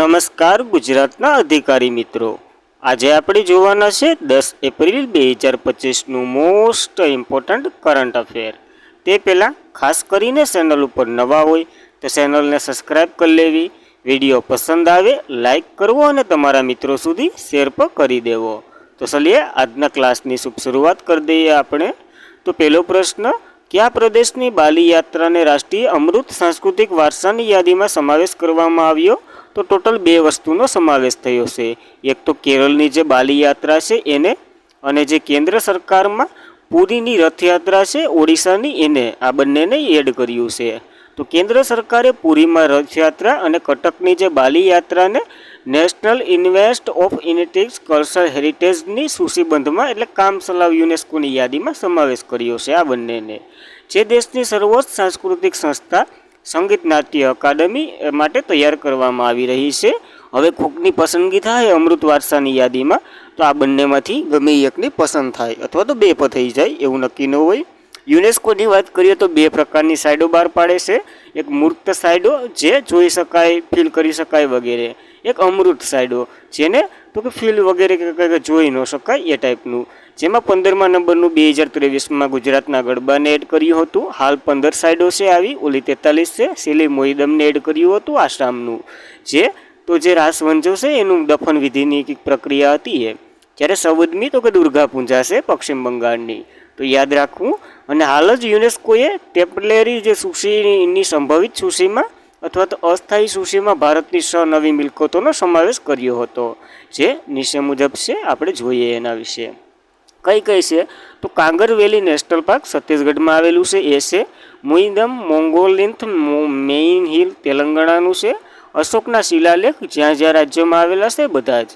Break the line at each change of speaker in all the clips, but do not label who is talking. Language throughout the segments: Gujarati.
નમસ્કાર ગુજરાતના અધિકારી મિત્રો, આજે આપણે જોવાના છે 10 એપ્રિલ 2025નું મોસ્ટ ઇમ્પોર્ટન્ટ કરંટ અફેર। તે પહેલાં ખાસ કરીને ચેનલ ઉપર નવા હોય તો ચેનલને સબસ્ક્રાઈબ કરી લેવી, વિડીયો પસંદ આવે લાઈક કરવો અને તમારા મિત્રો સુધી શેર પણ કરી દેવો। તો ચલીએ આજના ક્લાસની શુભ શરૂઆત કરી દઈએ આપણે। તો પહેલો પ્રશ્ન, કયા પ્રદેશની બાલી યાત્રાને રાષ્ટ્રીય અમૃત સાંસ્કૃતિક વારસાની યાદીમાં સમાવેશ કરવામાં આવ્યો? તો ટોટલ બે વસ્તુનો સમાવેશ થયો છે। એક તો કેરળની જે બાલી યાત્રા છે એને, અને જે કેન્દ્ર સરકારમાં પુરીની રથયાત્રા છે ઓડિશાની એને, આ બંનેને એડ કર્યું છે। તો કેન્દ્ર સરકારે પુરીમાં રથયાત્રા અને કટકની જે બાલી યાત્રાને નેશનલ ઇન્વેસ્ટ ઓફ ઇન્ટિક્સ કલ્ચરલ હેરિટેજની સૂચિબંધમાં એટલે કામચલાઉ યુનેસ્કોની યાદીમાં સમાવેશ કર્યો છે આ બંનેને। જે દેશની સર્વોચ્ચ સાંસ્કૃતિક સંસ્થા સંગીત નાટ્ય અકાદમી માટે તૈયાર કરવામાં આવી રહી છે। હવે કોકની પસંદગી થાય અમૃત વારસાની યાદીમાં તો આ બંનેમાંથી ગમે એકની પસંદ થાય અથવા તો બે પણ થઈ જાય એવું નક્કી ન હોય। યુનેસ્કોની વાત કરીએ તો બે પ્રકારની સાઇડો બહાર પાડે છે, એક મૂર્ત સાઇડો જે જોઈ શકાય ફીલ કરી શકાય વગેરે, એક અમૃત સાઇડો જેને તો કે ફીલ વગેરે કે જોઈ ન શકાય એ ટાઈપનું। જેમાં 15મા નંબરનું 2023માં ગુજરાતના ગરબાને એડ કર્યું હતું। હાલ 15 સાઇડો છે આવી, ઓલી 43 છે। સિલી મોઈદમને એડ કર્યું હતું આસામનું, જે રાસવંજો છે એનું દફન વિધિની એક પ્રક્રિયા હતી એ। જ્યારે 14મી તો કે દુર્ગા પૂજા છે પશ્ચિમ બંગાળની, તો યાદ રાખવું। અને હાલ જ યુનેસ્કોએ ટેમ્પલેરી જે સૂચિની સંભવિત સૂચિમાં અથવા તો અસ્થાયી સૂચિમાં ભારતની 6 નવી મિલકતોનો સમાવેશ કર્યો હતો, જે નીચે મુજબ છે, આપણે જોઈએ એના વિશે। કઈ છે તો કાંગર વેલી નેશનલ પાર્ક છત્તીસગઢમાં આવેલું છે એ છે। મુઈદમ મોંગોલિન્થ મેઇન હિલ તેલંગાણાનું છે। અશોકના શિલાલેખ જ્યાં જ્યાં રાજ્યોમાં આવેલા છે બધા જ।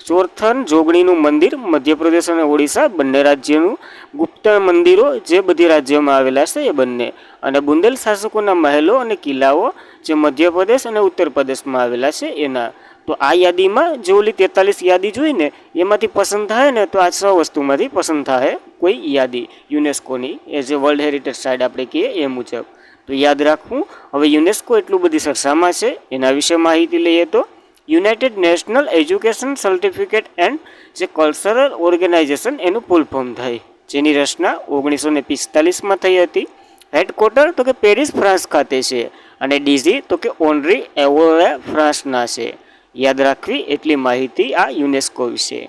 ચોરથન જોગણીનું મંદિર મધ્યપ્રદેશ અને ઓડિશા બંને રાજ્યનું। ગુપ્ત મંદિરો જે બધી રાજ્યોમાં આવેલા છે એ બંને। અને બુંદેલ શાસકોના મહેલો અને કિલ્લાઓ જે મધ્યપ્રદેશ અને ઉત્તર પ્રદેશમાં આવેલા છે એના। તો આ યાદીમાં જે ઓલી 43 યાદી જોઈને એમાંથી પસંદ થાય ને તો આ 6 વસ્તુમાંથી પસંદ થાય કોઈ યાદી યુનેસ્કોની, એ જે વર્લ્ડ હેરિટેજ સાઇટ આપણે કહીએ એ મુજબ। તો યાદ રાખવું। હવે યુનેસ્કો એટલું બધી ચર્ચામાં છે એના વિશે માહિતી લઈએ તો United national education certificate and જે કલ્ચરલ ઓર્ગેનાઇઝેશન એનું ફૂલ ફોર્મ થાય, જેની રચના 1945માં થઈ હતી। હેડક્વાર્ટર તો કે પેરિસ ફ્રાન્સ ખાતે છે, અને ડીજી તો કે ઓનરી એવોરે ફ્રાન્સના છે। યાદ રાખવી એટલી માહિતી આ યુનેસ્કો વિશે।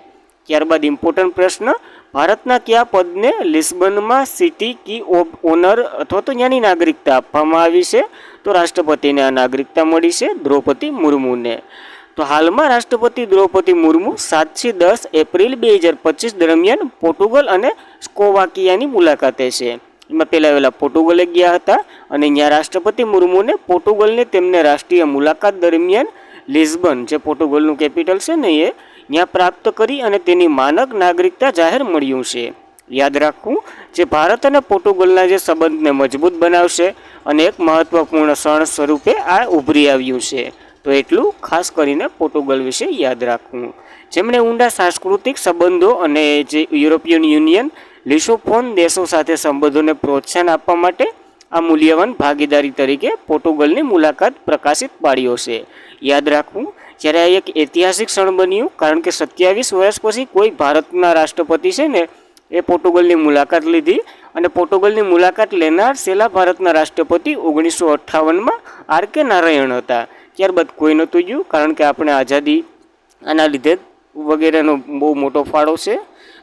ત્યારબાદ ઇમ્પોર્ટન્ટ પ્રશ્ન, ભારતના કયા પદને લિસ્બનમાં સિટી કી ઓફ ઓનર અથવા તો ત્યાંની નાગરિકતા આપવામાં આવી છે? તો રાષ્ટ્રપતિને આ નાગરિકતા મળી છે, દ્રૌપદી મુર્મુને। તો હાલમાં રાષ્ટ્રપતિ દ્રૌપદી મુર્મુ 7થી 10 એપ્રિલ 2025 દરમિયાન પોર્ટુગલ અને સ્લોવાકિયાની મુલાકાતે છે। એમાં પહેલા પોર્ટુગલે ગયા હતા, અને ત્યાં રાષ્ટ્રપતિ મુર્મુને પોર્ટુગલને તેમને રાષ્ટ્રીય મુલાકાત દરમિયાન લિસ્બન જે પોર્ટુગલનું કેપિટલ છે ને એ ત્યાં પ્રાપ્ત કરી અને તેની માનક નાગરિકતા જાહેર મળ્યું છે। યાદ રાખવું, જે ભારત અને પોર્ટુગલના જે સંબંધને મજબૂત બનાવશે અને એક મહત્વપૂર્ણ ક્ષણ સ્વરૂપે આ ઉભરી આવ્યું છે। તો એટલું ખાસ કરીને પોર્ટુગલ વિશે યાદ રાખવું, જેમણે ઊંડા સાંસ્કૃતિક સંબંધો અને જે યુરોપિયન યુનિયન લિસોફોન દેશો સાથે સંબંધોને પ્રોત્સાહન આપવા માટે આ મૂલ્યવાન ભાગીદારી તરીકે પોર્ટુગલની મુલાકાત પ્રકાશિત પાડ્યો છે। યાદ રાખવું, જ્યારે આ એક ઐતિહાસિક ક્ષણ બન્યું, કારણ કે 27 વર્ષ પછી કોઈ ભારતના રાષ્ટ્રપતિ છે ને એ પોર્ટુગલની મુલાકાત લીધી, અને પોર્ટુગલની મુલાકાત લેનાર છેલ્લા ભારતના રાષ્ટ્રપતિ 1958માં આર.કે. નારાયણ હતા। ત્યારબાદ કોઈ નહોતું ગયું, કારણ કે આપણે આઝાદી આના લીધે વગેરેનો બહુ મોટો ફાળો છે।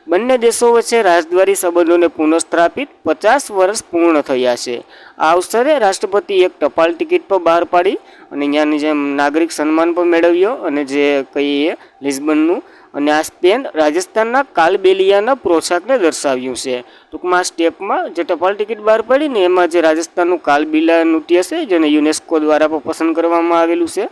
બંને દેશો વચ્ચે રાજદ્વારી સંબંધોને પુનઃસ્થાપિત 50 વર્ષ પૂર્ણ થયા છે। આ અવસરે રાષ્ટ્રપતિ એક ટપાલ ટિકિટ પર બહાર પાડી અને ત્યાંની જેમ નાગરિક સન્માન પણ મેળવ્યો, અને જે કહીએ લિસ્બનનું, અને આ સ્પેન રાજસ્થાનના કાલબેલિયાના પોશાકને દર્શાવ્યું છે। ટૂંકમાં આ સ્ટેપમાં જે ટપાલ ટિકિટ બહાર પડી ને એમાં જે રાજસ્થાનનું કાલબેલિયા નૃત્ય છે, જેને યુનેસ્કો દ્વારા પણ પસંદ કરવામાં આવેલું છે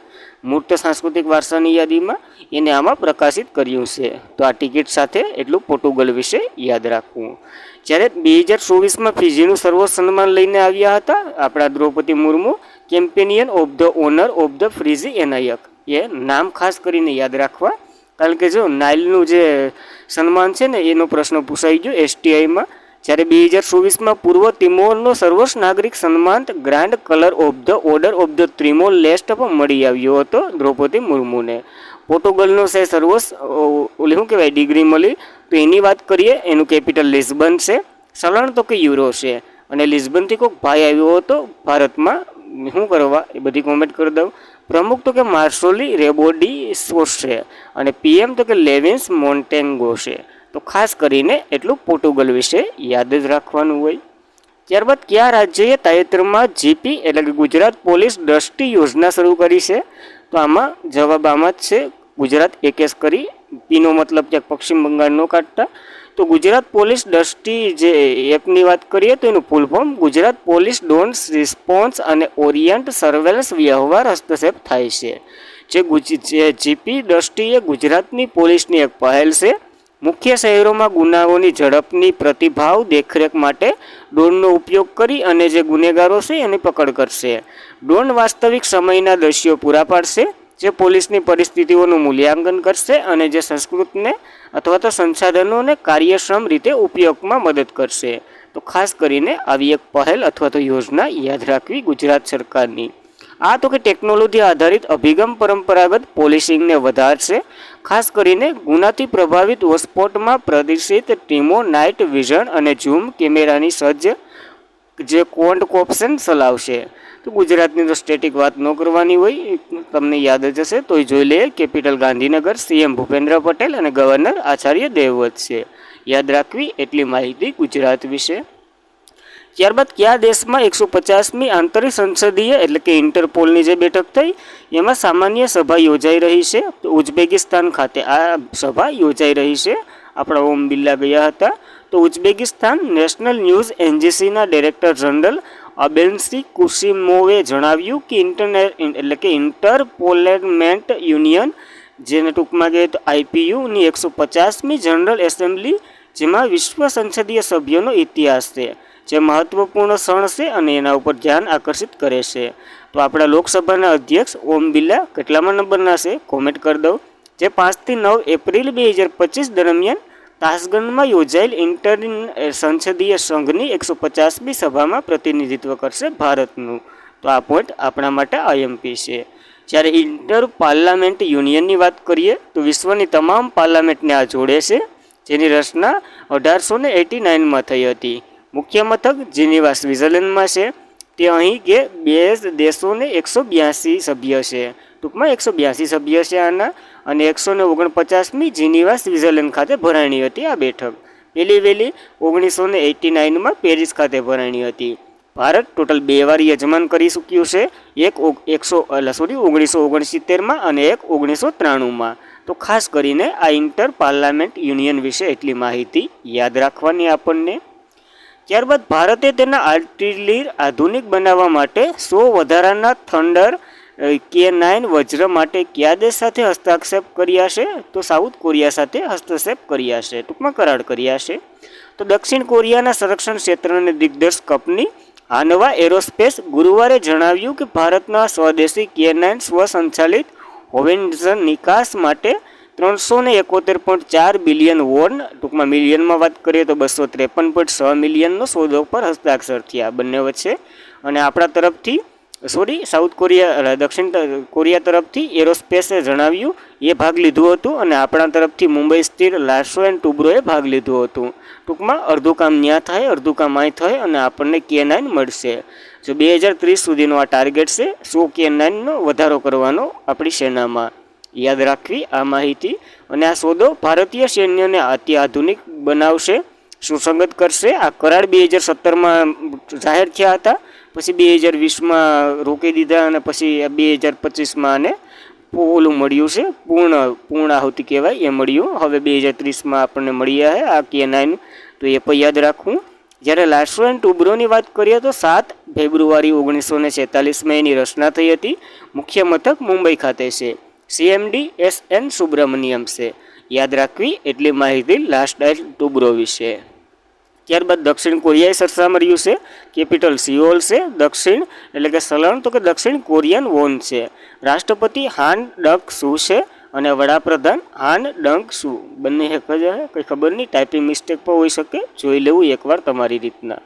મૂર્ત સાંસ્કૃતિક વારસાની યાદીમાં, એને આમાં પ્રકાશિત કર્યું છે। તો આ ટિકિટ સાથે એટલું પોર્ટુગલ વિશે યાદ રાખવું। જ્યારે 2024માં ફિજીનું સર્વોચ્ચ સન્માન લઈને આવ્યા હતા આપણા Draupadi Murmu, companion of the honour of the Fiji એનાયક, એ નામ ખાસ કરીને યાદ રાખવા, કારણ કે જો નાઇલનું જે સન્માન છે ને એનો પ્રશ્ન પૂછાઈ ગયો એસટીઆઈમાં, જ્યારે 2024માં પૂર્વ તિમોરનો સર્વોચ્ચ નાગરિક સન્માન grand collar of the order of the Timor Leste પણ મળી આવ્યો હતો દ્રૌપદી મુર્મુને. પોર્ટુગલનો છે સર્વોચ્ચ ઓલી શું કહેવાય ડિગ્રી મળી, તો એની વાત કરીએ એનું કેપિટલ લિસ્બન છે. ચલણ તો કે યુરો છે. અને લિસ્બનથી કોઈક ભાઈ આવ્યો હતો ભારતમાં શું કરવા એ બધી કોમેન્ટ કરી દઉં. પ્રમુખ તો કે માર્સોલી રેબોડી સોસ છે અને પીએમ તો કે લેવિન્સ મોન્ટેન્ગો છે. તો ખાસ કરીને એટલું પોર્ટુગલ વિશે યાદ જ રાખવાનું હોય. ત્યારબાદ કયા રાજ્યએ તાજેતરમાં જીપી એટલે કે ગુજરાત પોલીસ દ્રષ્ટિ યોજના શરૂ કરી છે? તો આમાં જવાબ આમાં જ છે ગુજરાત એકેસ કરી. પીનો મતલબ ક્યાંક પશ્ચિમ બંગાળનો કાઢતા. તો ગુજરાત પોલીસ દ્રષ્ટિ જે એપની વાત કરીએ તો એનું full form Gujarat police don't response અને ઓરિયન્ટ સર્વેલન્સ વ્યવહાર હસ્તક્ષેપ થાય છે. જે જીપી દ્રષ્ટિ એ ગુજરાતની પોલીસની એક પહેલ છે. મુખ્ય શહેરોમાં ગુનાઓની ઝડપની પ્રતિભાવ દેખરેખ માટે ડ્રોનનો ઉપયોગ કરી અને જે ગુનેગારો છે એની પકડ કરશે. ડ્રોન વાસ્તવિક સમયના દ્રશ્યો પૂરા પાડશે, જે પોલીસની પરિસ્થિતિઓનું મૂલ્યાંકન કરશે અને જે સંસ્કૃતને અથવા તો સંસાધનોને કાર્યક્ષમ રીતે ઉપયોગમાં મદદ કરશે. તો ખાસ કરીને આવી એક પહેલ અથવા તો યોજના યાદ રાખવી ગુજરાત સરકારની. આ તો કે ટેકનોલોજી આધારિત અભિગમ પરંપરાગત પોલીસિંગને વધારશે. ખાસ કરીને ગુનાથી પ્રભાવિત હોટસ્પોટમાં પ્રદર્શિત ટીમો નાઇટ વિઝન અને ઝૂમ કેમેરાની સજ્જ જે કોન્ડ ઓપ્શન ચલાવશે. તો ગુજરાતની તો સ્ટેટિક વાત ન કરવાની હોય, તમને યાદ જ હશે તોય જોઈ લઈએ. કેપિટલ ગાંધીનગર, સીએમ ભૂપેન્દ્ર પટેલ અને ગવર્નર આચાર્ય દેવવ્રત છે. યાદ રાખવી એટલી માહિતી ગુજરાત વિશે. ત્યારબાદ કયા દેશમાં 150મી આંતરિક સંસદીય એટલે કે ઇન્ટરપોલની જે બેઠક થઈ એમાં સામાન્ય સભા યોજાઈ રહી છે? તો ઉઝબેકિસ્તાન ખાતે આ સભા યોજાઈ રહી છે. આપણા ઓમ બિરલા ગયા હતા. તો ઉઝબેકિસ્તાન નેશનલ ન્યૂઝ એજન્સીના ડાયરેક્ટર જનરલ અબેન્સી કુસીમોવે જણાવ્યું કે ઇન્ટરપોલેમેન્ટ યુનિયન જેને ટૂંકમાં કહીએ તો આઈપીયુની 150મી જનરલ એસેમ્બલી જેમાં વિશ્વ સંસદીય સભ્યોનો ઇતિહાસ છે જે મહત્વપૂર્ણ ક્ષણ છે અને એના ઉપર ધ્યાન આકર્ષિત કરે છે. તો આપણા લોકસભાના અધ્યક્ષ ઓમ બિરલા કેટલામાં નંબરના છે કોમેન્ટ કરી દઉં. જે 5 થી 9 એપ્રિલ 2025 દરમિયાન તાશગંજમાં યોજાયેલ સંસદીય સંઘની 150મી સભામાં પ્રતિનિધિત્વ કરશે ભારતનું. તો આ પોઈન્ટ આપણા માટે આઈએમપી છે. જ્યારે ઇન્ટર પાર્લામેન્ટ યુનિયનની વાત કરીએ તો વિશ્વની તમામ પાર્લામેન્ટને આ જોડે છે, જેની રચના 1889માં થઈ હતી. મુખ્ય મથક જેનીવા સ્વિટ્ઝરલેન્ડમાં છે. તે અહીં કે બે દેશોને 182 સભ્ય છે. ટૂંકમાં 182 સભ્ય છે આના. અને 149મી જીનીવા સ્વિટ્ઝરલેન્ડ ખાતે ભરાણી હતી આ બેઠક. પહેલી વહેલી 1989માં પેરિસ ખાતે ભરાણી હતી. ભારત ટોટલ 2 વાર યજમાન કરી ચૂક્યું છે. એક 1969માં અને એક 1993માં. તો ખાસ કરીને આ ઇન્ટર પાર્લામેન્ટ યુનિયન વિશે એટલી માહિતી યાદ રાખવાની આપણને. ત્યારબાદ ભારતે તેના આર્ટિલરી આધુનિક બનાવવા માટે 100 વધારાના થંડર K9 વજ્ર માટે કયા દેશ સાથે હસ્તાક્ષેપ કર્યા છે? તો સાઉથ કોરિયા સાથે હસ્તક્ષેપ કર્યા છે, ટૂંકમાં કરાર કર્યા છે. તો દક્ષિણ કોરિયાના સંરક્ષણ ક્ષેત્રની દિગ્દર્શક કંપની હાનવા એરોસ્પેસ ગુરુવારે જણાવ્યું કે ભારતના સ્વદેશી K9 સ્વસંચાલિત હોવિત્ઝર નિકાસ માટે 371.4 બિલિયન વોન, ટૂંકમાં મિલિયનમાં વાત કરીએ તો 253.6 મિલિયનનો સોદો પર હસ્તાક્ષર થયા બંને વચ્ચે. અને આપણા તરફથી સાઉથ કોરિયા દક્ષિણ કોરિયા તરફથી એરોસ્પેસે જણાવ્યું એ ભાગ લીધું હતું અને આપણા તરફથી મુંબઈ સ્થિત લાર્સો એન્ડ ટુબ્રોએ ભાગ લીધું હતું. ટૂંકમાં અડધું કામ ત્યાં થાય, અડધું કામ અહીં થાય અને આપણને K9 મળશે. જો 2030 સુધીનો આ ટાર્ગેટ છે 100 K9નો વધારો કરવાનો આપણી સેનામાં. યાદ રાખવી આ માહિતી. અને આ સોદો ભારતીય સૈન્યને અત્યાધુનિક બનાવશે, સુસંગત કરશે. આ કરાર 2017માં જાહેર થયા હતા, પછી 2020માં રોકી દીધા અને પછી 2025માં આને ઓલું મળ્યું છે, પૂર્ણ આહુતિ કહેવાય એ મળ્યું. હવે 2030માં આપણને મળ્યા છે આ K9. તો એ પણ યાદ રાખવું. જ્યારે લાર્સો એન્ડ ટુબ્રોની વાત કરીએ તો 7 ફેબ્રુઆરી 1946માં એની રચના થઈ હતી. મુખ્ય મથક મુંબઈ ખાતે છે. CMD SN સુબ્રમણ્યમ છે. યાદ રાખવી એટલી માહિતી લાર્સો એન્ડ ટુબ્રો વિશે. ત્યારબાદ દક્ષિણ કોરિયાએ સરસામર્યું છે. કેપિટલ સિઓલ છે. દક્ષિણ એટલે કે ચલણ તો કે દક્ષિણ કોરિયન વોન છે. રાષ્ટ્રપતિ હાન ડક સુ છે અને વડાપ્રધાન હાન ડંગ સુ બંને એક જ હે, કંઈ ખબર નહીં, ટાઈપિંગ મિસ્ટેક પણ હોઈ શકે, જોઈ લેવું એકવાર તમારી રીતના.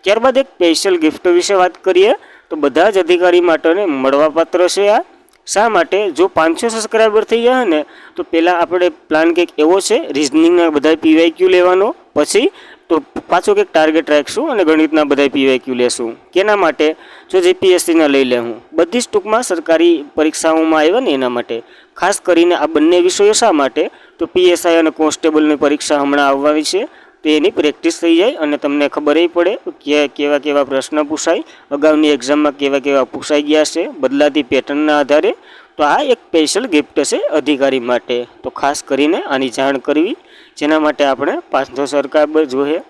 ત્યારબાદ એક સ્પેશિયલ ગિફ્ટ વિશે વાત કરીએ તો બધા જ અધિકારી માટે મળવાપાત્ર છે આ. શા માટે? જો 500 સબસ્ક્રાઈબર થઈ જાય ને તો પહેલાં આપણે પ્લાન કંઈક એવો છે, રિઝનિંગના બધા પીવાયક્યુ લેવાનો, પછી તો પાછો કંઈક ટાર્ગેટ રાખશું અને ગણિતના બધા પીવાયક્યુ લેશું. કેના માટે? જો જીપીએસસીના લઈ લે હું, બધી જ ટૂંકમાં સરકારી પરીક્ષાઓમાં આવ્યા ને એના માટે. ખાસ કરીને આ બંને વિષયો શા માટે? તો પીએસઆઈ અને કોન્સ્ટેબલની પરીક્ષા હમણાં આવવાની છે, તો એની પ્રેક્ટિસ થઈ જાય અને તમને ખબર પડે કે કેવા કેવા પ્રશ્ન પૂછાય, અગાઉની એક્ઝામમાં કેવા કેવા પૂછાઈ ગયા છે બદલાતી પેટર્નના આધારે. તો આ એક સ્પેશિયલ ગિફ્ટ છે અધિકારી માટે, તો ખાસ કરીને આની જાણ કરવી, જેના માટે આપણે 500 સબસ્ક્રાઈબર જોઈએ.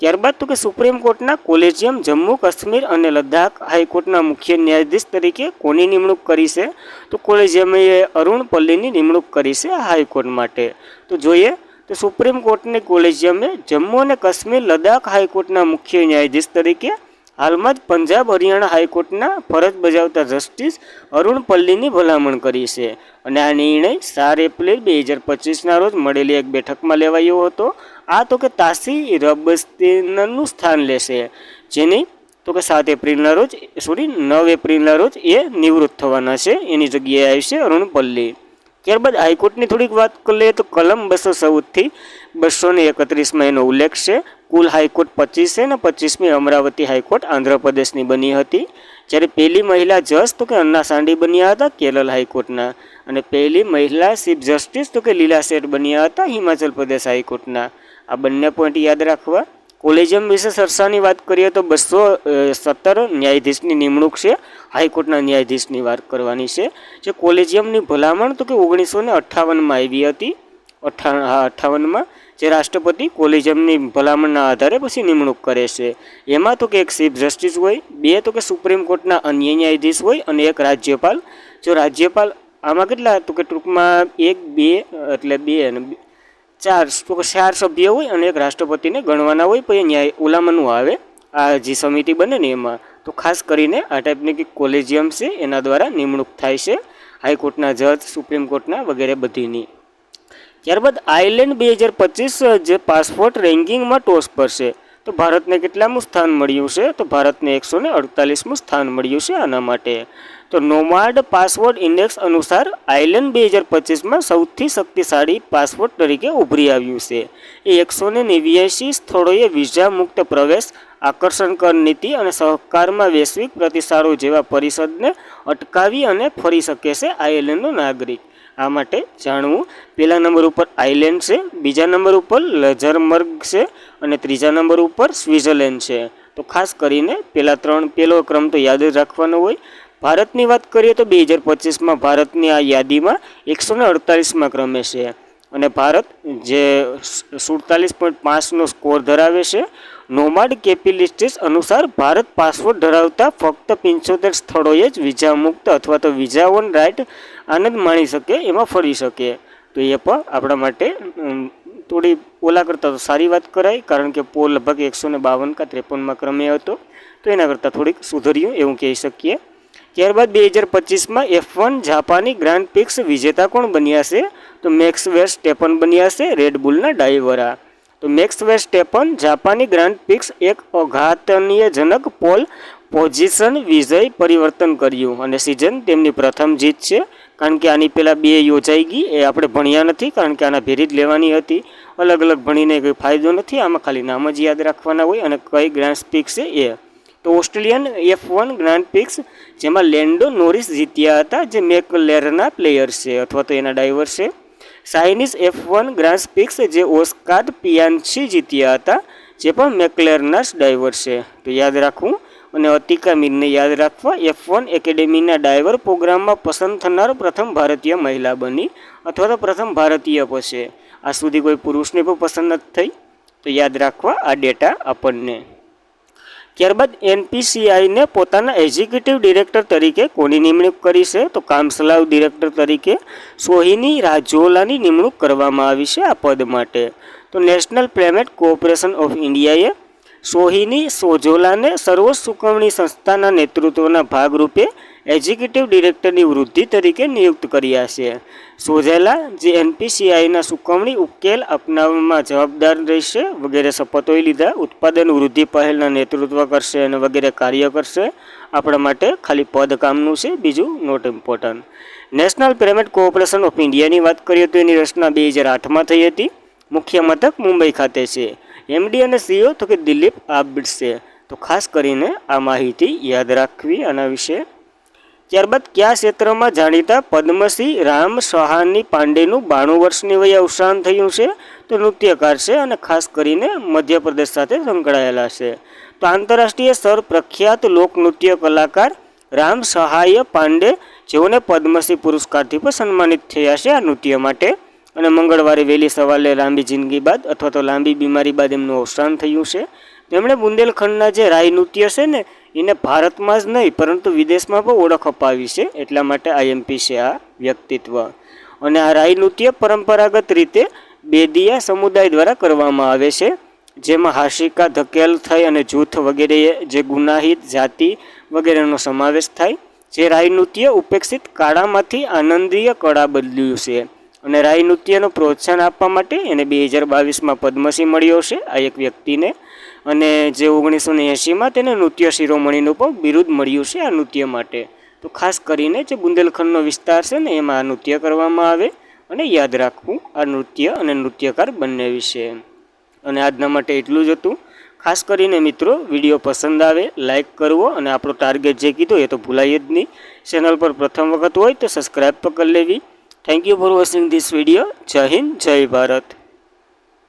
ત્યારબાદ તો કે સુપ્રીમ કોર્ટના કોલેજિયમ જમ્મુ કાશ્મીર અને લદ્દાખ હાઈકોર્ટના મુખ્ય ન્યાયાધીશ તરીકે કોની નિમણૂક કરી છે? તો કોલેજિયમે અરુણ પલ્લીની નિમણૂક કરી છે હાઈકોર્ટ માટે. તો જોઈએ તો સુપ્રીમ કોર્ટની કોલેજિયમે જમ્મુ અને કાશ્મીર લદ્દાખ હાઈકોર્ટના મુખ્ય ન્યાયાધીશ તરીકે હાલમાં જ પંજાબ હરિયાણા હાઈકોર્ટના ફરજ બજાવતા જસ્ટિસ અરુણ પલ્લીની ભલામણ કરી છે. અને આ નિર્ણય 4 એપ્રિલ 2025ના રોજ મળેલી એક બેઠકમાં લેવાયો હતો. આ તો કે તાસી રબસ્તીનનું સ્થાન લેશે, જેની તો કે 7 એપ્રિલના રોજ 9 એપ્રિલના રોજ એ નિવૃત્ત થવાના છે, એની જગ્યાએ આવશે અરુણ પલ્લી. ત્યારબાદ હાઈકોર્ટની થોડીક વાત કરી લઈએ તો કલમ 214થી 231માં એનો ઉલ્લેખ છે. કુલ હાઈકોર્ટ 25 છે ને 25મી અમરાવતી હાઈકોર્ટ આંધ્રપ્રદેશની બની હતી. જ્યારે પહેલી મહિલા જજ તો કે અન્ના સાંડી બન્યા હતા કેરળ હાઈકોર્ટના, અને પહેલી મહિલા ચીફ જસ્ટિસ તો કે લીલા શેઠ બન્યા હતા હિમાચલ પ્રદેશ હાઈકોર્ટના. આ બંને પોઈન્ટ યાદ રાખવા. કોલેજિયમ વિશે ચર્ચાની વાત કરીએ તો 217 ન્યાયાધીશની નિમણૂક છે, હાઈકોર્ટના ન્યાયાધીશની વાત કરવાની છે. જે કોલેજિયમની ભલામણ તો કે 1958માં આવી હતી, 58માં જે રાષ્ટ્રપતિ કોલેજિયમની ભલામણના આધારે પછી નિમણૂક કરે છે. એમાં તો કે એક ચીફ જસ્ટિસ હોય, 2 તો કે સુપ્રીમ કોર્ટના અન્ય ન્યાયાધીશ હોય અને એક રાજ્યપાલ. જો રાજ્યપાલ આમાં કેટલા તો કે ટૂંકમાં 1 2 એટલે 2 અને 4 તો કે 4 સભ્ય હોય અને એક રાષ્ટ્રપતિને ગણવાના હોય, પછી ન્યાય ઓલામાંનું આવે આ જે સમિતિ બને ને એમાં. તો ખાસ કરીને આ ટાઈપની કોલેજિયમ છે એના દ્વારા નિમણૂક થાય છે હાઈકોર્ટના જજ, સુપ્રીમ કોર્ટના વગેરે બધીની. ત્યારબાદ આયર્લેન્ડ 2025 જે પાસપોર્ટ રેન્કિંગમાં ટોચ પર છે. તો ભારતને કેટલામું સ્થાન મળ્યું છે? તો ભારતને 148મું સ્થાન મળ્યું છે આના માટે. તો નોમાડ પાસપોર્ટ ઇન્ડેક્સ અનુસાર આયર્લેન્ડ 2025માં સૌથી શક્તિશાળી પાસપોર્ટ તરીકે ઉભરી આવ્યું છે. એ 189 સ્થળોએ વિઝા મુક્ત પ્રવેશ, આકર્ષણ કર નીતિ અને સહકારમાં વૈશ્વિક પ્રતિસાદો જેવા પરિષદને અટકાવી અને ફરી શકે છે આયર્લેન્ડનો નાગરિક. આ માટે જાણવું. પહેલા નંબર ઉપર આયર્લેન્ડ છે, બીજા નંબર ઉપર લક્ઝમબર્ગ છે અને ત્રીજા નંબર ઉપર સ્વિટ્ઝરલેન્ડ છે. તો ખાસ કરીને પહેલો ક્રમ તો યાદ જ રાખવાનો હોય. ભારતની વાત કરીએ તો 2025માં ભારતની આ યાદીમાં 148માં ક્રમે છે અને ભારત જે 47.5નો સ્કોર ધરાવે છે. નોમાડ કેપિટલિસ્ટ અનુસાર ભારત પાસપોર્ટ ધરાવતા ફક્ત 75 સ્થળોએ જ વિઝા મુક્ત અથવા તો વિઝા ઓન રાઇટ આનંદ માણી શકે, એમાં ફરી શકે. તો એ પણ આપણા માટે થોડી ઓલા કરતાં તો સારી વાત કરાય, કારણ કે પોલ લગભગ 152 કે 53માં ક્રમે હતો, તો એના કરતાં થોડીક સુધર્યું એવું કહી શકીએ. ત્યારબાદ 2025માં F1 જાપાની ગ્રાન્ડ પ્રિક્સ વિજેતા કોણ બન્યા છે? તો મેક્સ વેરસ્ટેપન બન્યા છે, રેડબુલના ડ્રાઈવર. તો મેક્સ વેરસ્ટેપન જાપાની ગ્રાન્ડ પ્રિક્સ એક અઘાતનીયજનક પોલ પોઝિશન વિજય પરિવર્તન કર્યું અને સિઝન તેમની પ્રથમ જીત છે. કારણ કે આની પહેલાં 2 યોજાઈ ગઈ, એ આપણે ભણ્યા નથી, કારણ કે આના ભેરી જ લેવાની હતી. અલગ અલગ ભણીને કંઈ ફાયદો નથી, આમાં ખાલી નામ જ યાદ રાખવાના હોય અને કઈ ગ્રાન્ડ પ્રિક્સ છે એ. તો ઓસ્ટ્રેલિયન F1 ગ્રાન્ડ પ્રિક્સ જેમાં લેન્ડો નોરિસ જીત્યા હતા, જે મેકલેરના પ્લેયર છે અથવા તો એના ડ્રાઈવર છે. ચાઇનીઝ F1 ગ્રાન્ડ પ્રિક્સ જે ઓસ્કાર પિયાન્સી જીત્યા હતા, જે પણ મેકલેરના ડ્રાઈવર છે. તો યાદ રાખવું. અને અતિકા મીરને યાદ રાખવા. F1 એકેડેમીના ડ્રાઈવર પ્રોગ્રામમાં પસંદ થનાર પ્રથમ ભારતીય મહિલા બની અથવા તો પ્રથમ ભારતીય પછી. આ સુધી કોઈ પુરુષને પણ પસંદ નથી થઈ, તો યાદ રાખવા આ ડેટા આપણને. ત્યારબાદ NPCIને પોતાના એક્ઝિક્યુટિવ ડિરેક્ટર તરીકે કોની નિમણૂક કરી છે? તો કામચલાઉ ડિરેક્ટર તરીકે સોહિની રાજોલાની નિમણૂક કરવામાં આવી છે આ પદ માટે. તો નેશનલ પેમેન્ટ કોર્પોરેશન ઓફ ઇન્ડિયાએ સોહિની સોજોલાને સર્વોચ્ચ ચૂકવણી સંસ્થાના નેતૃત્વના ભાગરૂપે એક્ઝિક્યુટિવ ડિરેક્ટરની વૃદ્ધિ તરીકે નિયુક્ત કર્યા છે. શોધેલા જે NPCIના ચૂકવણી ઉકેલ અપનાવવામાં જવાબદાર રહેશે વગેરે શપથો લીધા. ઉત્પાદન વૃદ્ધિ પહેલના નેતૃત્વ કરશે અને વગેરે કાર્ય કરશે. આપણા માટે ખાલી પદ કામનું છે, બીજું not important. National payment corporation of ઇન્ડિયાની વાત કરીએ તો એની રચના 2008માં થઈ હતી. મુખ્ય મથક મુંબઈ ખાતે છે. MD અને CEO તો કે દિલીપ આબ્ડ છે. તો ખાસ કરીને આ માહિતી યાદ રાખવી આના વિશે. ત્યારબાદ કયા ક્ષેત્રમાં જાણીતા પદ્મશ્રી રામ સહાની પાંડેનું 92 વર્ષની વયે અવસાન થયું છે? તો નૃત્યકાર છે અને ખાસ કરીને મધ્યપ્રદેશ સાથે સંકળાયેલા છે. તો આંતરરાષ્ટ્રીય સ્તર પ્રખ્યાત લોકનૃત્ય કલાકાર રામ સહાય પાંડે જેઓને પદ્મશ્રી પુરસ્કારથી પણ સન્માનિત થયા છે આ નૃત્ય માટે. અને મંગળવારે વહેલી સવારે લાંબી જિંદગી બાદ અથવા તો લાંબી બીમારી બાદ એમનું અવસાન થયું છે. તેમણે બુંદેલખંડના જે રાય નૃત્ય છે ને એને ભારતમાં જ નહીં પરંતુ વિદેશમાં પણ ઓળખ અપાવી છે. એટલા માટે IMP છે આ વ્યક્તિત્વ. અને આ રાય નૃત્ય પરંપરાગત રીતે બેદિયા સમુદાય દ્વારા કરવામાં આવે છે, જેમાં હાશિકા, ધકેલ થઈ અને જૂથ વગેરે જે ગુનાહિત જાતિ વગેરેનો સમાવેશ થાય. જે રાય નૃત્ય ઉપેક્ષિત કળામાંથી આનંદીય કળા બદલ્યું છે. અને રાય નૃત્યનો પ્રોત્સાહન આપવા માટે એને 2022માં પદ્મશ્રી મળ્યો છે આ એક વ્યક્તિને. અને જે 1980માં તેને નૃત્ય શિરોમણીનું પણ બિરુદ મળ્યું છે આ નૃત્ય માટે. તો ખાસ કરીને જે બુંદેલખંડનો વિસ્તાર છે ને એમાં આ નૃત્ય કરવામાં આવે અને યાદ રાખવું આ નૃત્ય અને નૃત્યકાર બંને વિશે. અને આજના માટે એટલું જ હતું. ખાસ કરીને મિત્રો વિડીયો પસંદ આવે લાઇક કરવો અને આપણો ટાર્ગેટ જે કીધો એ તો ભૂલાય જ નહીં. ચેનલ પર પ્રથમ વખત હોય તો સબસ્ક્રાઈબ પણ કરી લેવી. Thank you for watching this video. જય હિન્દ, જય ભારત.